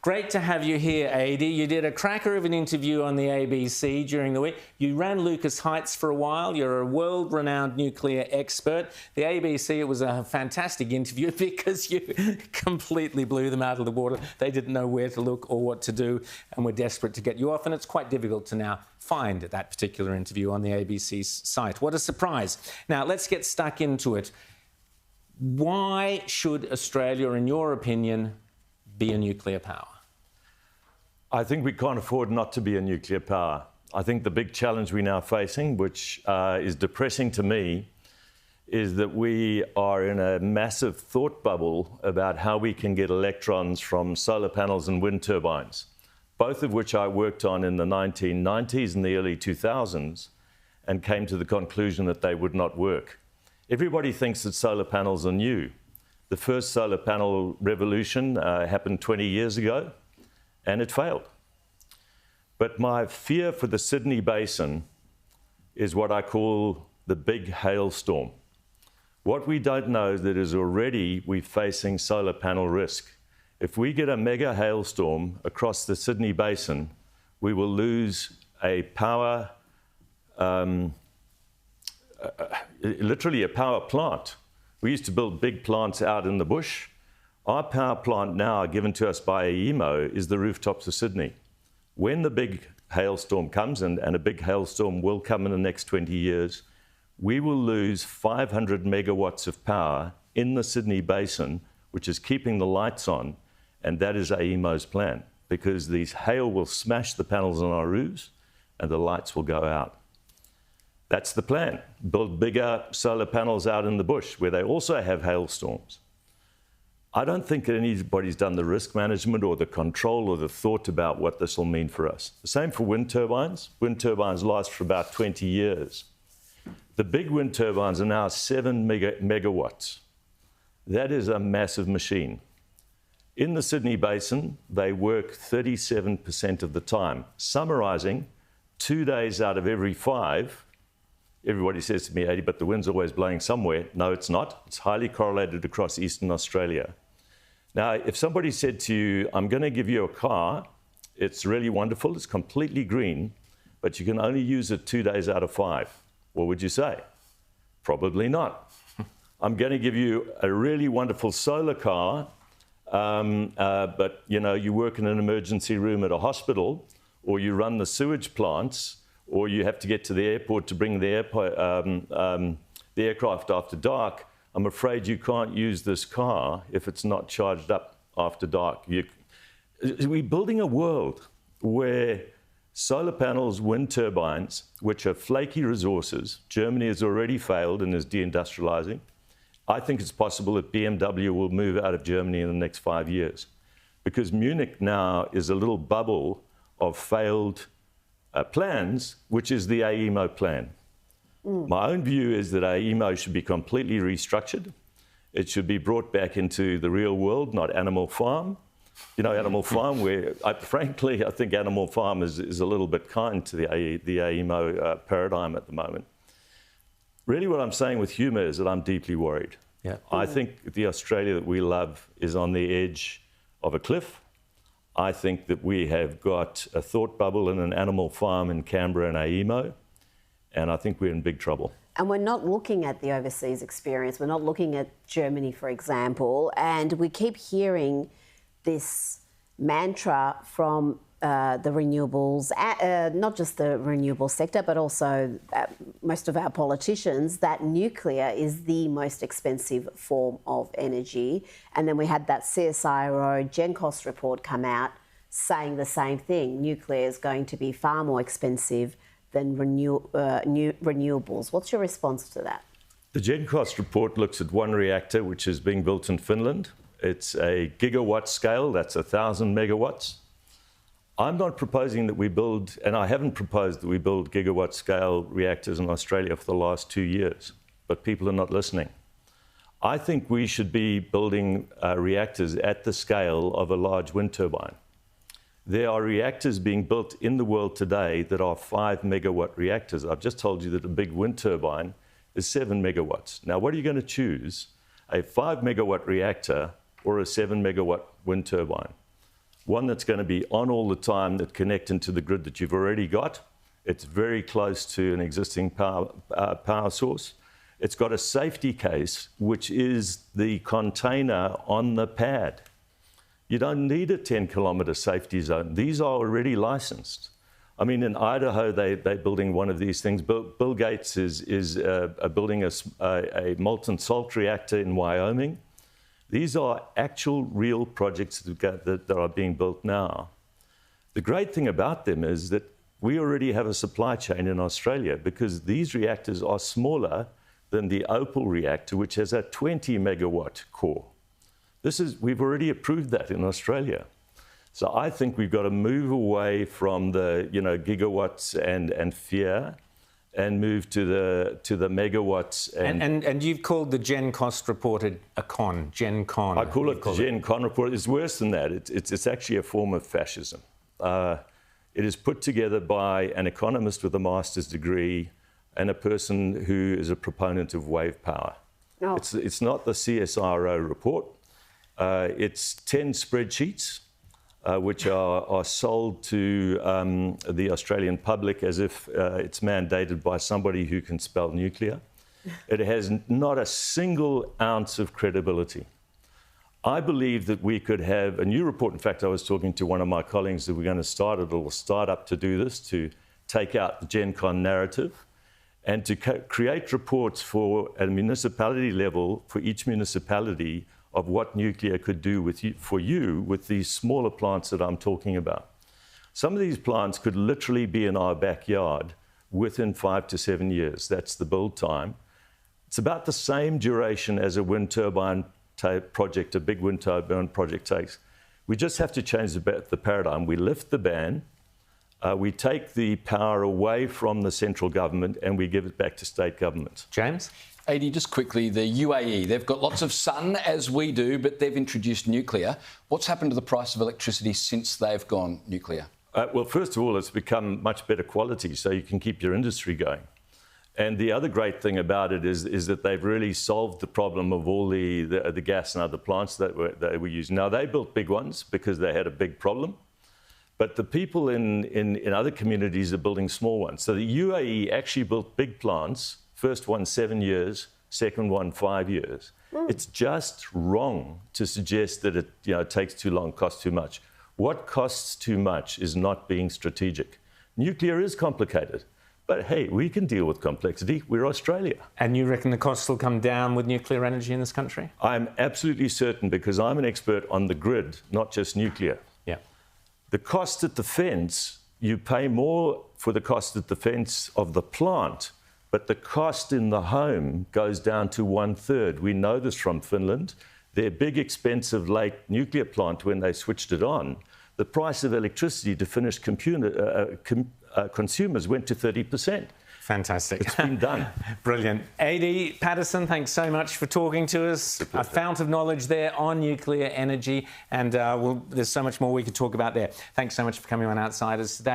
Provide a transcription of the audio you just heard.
Great to have you here, Adi. You did a cracker of an interview on the ABC during the week. You ran Lucas Heights for a while. You're a world-renowned nuclear expert. The ABC, it was a fantastic interview because you completely blew them out of the water. They didn't know where to look or what to do and were desperate to get you off. And it's quite difficult to now find that particular interview on the ABC's site. What a surprise. Now, let's get stuck into it. Why should Australia, in your opinion, be a nuclear power? I think we can't afford not to be a nuclear power. I think the big challenge we're now facing, which is depressing to me, is that we are in a massive thought bubble about how we can get electrons from solar panels and wind turbines, both of which I worked on in the 1990s and the early 2000s and came to the conclusion that they would not work. Everybody thinks that solar panels are new. The first solar panel revolution happened 20 years ago, and it failed. But my fear for the Sydney Basin is what I call the big hailstorm. What we don't know is that already we're facing solar panel risk. If we get a mega hailstorm across the Sydney Basin, we will lose a power, literally a power plant. We used to build big plants out in the bush. Our power plant now, given to us by AEMO, is the rooftops of Sydney. When the big hailstorm comes, and a big hailstorm will come in the next 20 years, we will lose 500 megawatts of power in the Sydney Basin, which is keeping the lights on, and that is AEMO's plan, because these hail will smash the panels on our roofs and the lights will go out. That's the plan. Build bigger solar panels out in the bush where they also have hailstorms. I don't think that anybody's done the risk management or the control or the thought about what this will mean for us. The same for wind turbines. Wind turbines last for about 20 years. The big wind turbines are now 7 megawatts. That is a massive machine. In the Sydney Basin, they work 37% of the time. Summarising, 2 days out of every 5, everybody says to me, Adi, but the wind's always blowing somewhere. No, it's not. It's highly correlated across Eastern Australia. Now, if somebody said to you, I'm going to give you a car, it's really wonderful, it's completely green, but you can only use it 2 days out of 5, what would you say? Probably not. I'm going to give you a really wonderful solar car, but you work in an emergency room at a hospital, or you run the sewage plants, or you have to get to the airport to bring the aircraft after dark. I'm afraid you can't use this car if it's not charged up after dark. We're building a world where solar panels, wind turbines, which are flaky resources, Germany has already failed and is deindustrializing. I think it's possible that BMW will move out of Germany in the next 5 years, because Munich now is a little bubble of failed plans, which is the AEMO plan. My own view is that AEMO should be completely restructured. It should be brought back into the real world, not Animal Farm. Animal Farm, where frankly, I think Animal Farm is a little bit kind to the AEMO paradigm at the moment. Really what I'm saying with humour is that I'm deeply worried. Yeah. I think the Australia that we love is on the edge of a cliff. I think that we have got a thought bubble in an Animal Farm in Canberra and AEMO. And I think we're in big trouble. And we're not looking at the overseas experience. We're not looking at Germany, for example. And we keep hearing this mantra from the renewables, not just the renewable sector, but also most of our politicians, that nuclear is the most expensive form of energy. And then we had that CSIRO GenCost report come out saying the same thing. Nuclear is going to be far more expensive than renewables. What's your response to that? The GenCost report looks at one reactor which is being built in Finland. It's a gigawatt scale, that's 1,000 megawatts. I'm not proposing that we build, and I haven't proposed that we build gigawatt scale reactors in Australia for the last 2 years, but people are not listening. I think we should be building reactors at the scale of a large wind turbine. There are reactors being built in the world today that are 5 megawatt reactors. I've just told you that a big wind turbine is 7 megawatts. Now, what are you going to choose? A 5 megawatt reactor or a 7 megawatt wind turbine? one that's going to be on all the time, that connect into the grid that you've already got. It's very close to an existing power source. It's got a safety case, which is the container on the pad. You don't need a 10-kilometre safety zone. These are already licensed. I mean, in Idaho, they're building one of these things. Bill Gates is building a molten salt reactor in Wyoming. These are actual, real projects that are being built now. The great thing about them is that we already have a supply chain in Australia, because these reactors are smaller than the Opal reactor, which has a 20-megawatt core. We've already approved that in Australia. So I think we've got to move away from the gigawatts and fear, and move to the megawatts. And you've called the Gen Cost report a con, Gen Con. I call it the Gen Con report. It's worse than that. It's actually a form of fascism. It is put together by an economist with a master's degree and a person who is a proponent of wave power. Oh. It's not the CSIRO report. It's 10 spreadsheets, which are sold to the Australian public as if it's mandated by somebody who can spell nuclear. It has not a single ounce of credibility. I believe that we could have a new report. In fact, I was talking to one of my colleagues that we're going to start a little startup to do this, to take out the Gen Con narrative and to create reports for at a municipality level, for each municipality, of what nuclear could do for you with these smaller plants that I'm talking about. Some of these plants could literally be in our backyard within 5 to 7 years. That's the build time. It's about the same duration as a wind turbine project, a big wind turbine project takes. We just have to change the paradigm. We lift the ban, we take the power away from the central government, and we give it back to state governments. James? Adi, just quickly, the UAE, they've got lots of sun, as we do, but they've introduced nuclear. What's happened to the price of electricity since they've gone nuclear? Well, first of all, it's become much better quality, so you can keep your industry going. And the other great thing about it is that they've really solved the problem of all the gas and other plants that were used. Now, they built big ones because they had a big problem, but the people in other communities are building small ones. So the UAE actually built big plants, first one 7 years, second one 5 years. It's just wrong to suggest that it takes too long, costs too much. What costs too much is not being strategic. Nuclear is complicated. But hey, we can deal with complexity. We're Australia. And you reckon the costs will come down with nuclear energy in this country? I'm absolutely certain, because I'm an expert on the grid, not just nuclear. Yeah. The cost at the fence, you pay more for the cost at the fence of the plant, but the cost in the home goes down to 1/3. We know this from Finland. Their big, expensive late nuclear plant, when they switched it on, the price of electricity to finished consumers went to 30%. Fantastic. It's been done. Brilliant. Adi, Paterson, thanks so much for talking to us. A fount of knowledge there on nuclear energy, and there's so much more we could talk about there. Thanks so much for coming on Outsiders today.